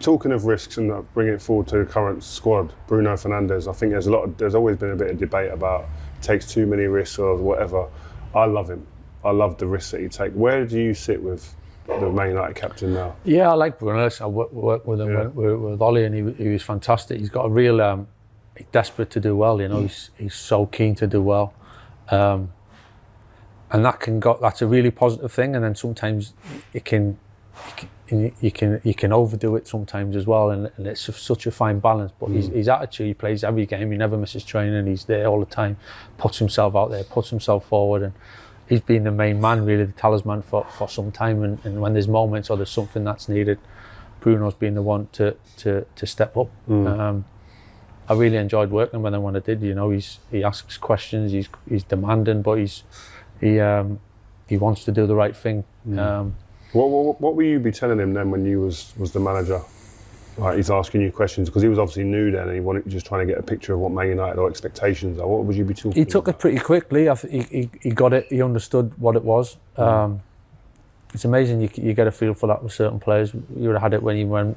talking of risks and bringing it forward to the current squad, Bruno Fernandes, I think there's always been a bit of debate about takes too many risks or whatever. I love him. I love the risks that he takes. Where do you sit with the Man United captain now? Yeah, I like Bruno. I worked with him with Ollie, and he was fantastic. He's got a real, he's desperate to do well. You know, he's so keen to do well, and that's a really positive thing. And then sometimes you can overdo it sometimes as well, and it's such a fine balance. But his attitude, he plays every game, he never misses training, he's there all the time, puts himself out there, puts himself forward, and he's been the main man, really, the talisman for some time. And when there's moments or there's something that's needed, Bruno's been the one to step up. I really enjoyed working with him when I did. You know, he asks questions, he's demanding, but he wants to do the right thing. What will you be telling him then when you was the manager? Like, he's asking you questions because he was obviously new then, and he wanted just trying to get a picture of what Man United or expectations are. What would you be talking? He took about? It pretty quickly. I think he got it. He understood what it was. It's amazing you get a feel for that with certain players. You would have had it when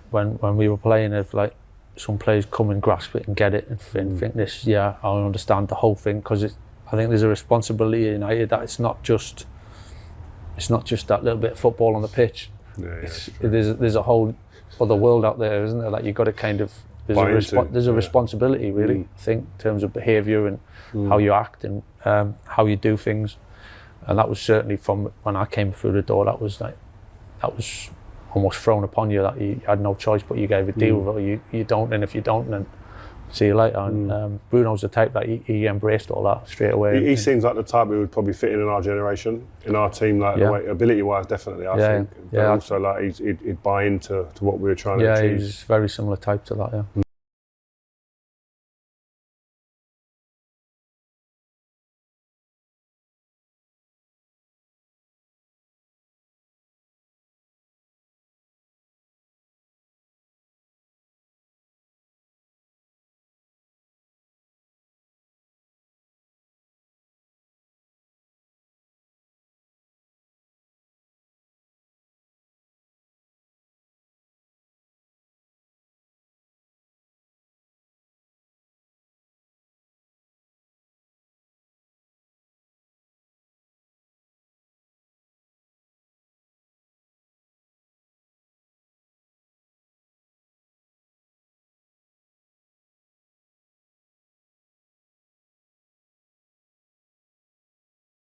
we were playing. If like some players come and grasp it and get it and think this, yeah, I understand the whole thing, because I think there's a responsibility in United that it's not just that little bit of football on the pitch. There's a whole other world out there, isn't there? Like, you've got to kind of there's a responsibility, really, I think, in terms of behaviour and how you act and how you do things. And that was certainly from when I came through the door. That was almost thrown upon you, that you had no choice, but you gave a deal with it, or you don't, and if you don't, then see you later. And Bruno's the type that he embraced all that straight away. He seems like the type who would probably fit in our generation, in our team, like the way, ability-wise, definitely. I think, but also like he'd buy into what we were trying to achieve. Yeah, he's very similar type to that. Yeah.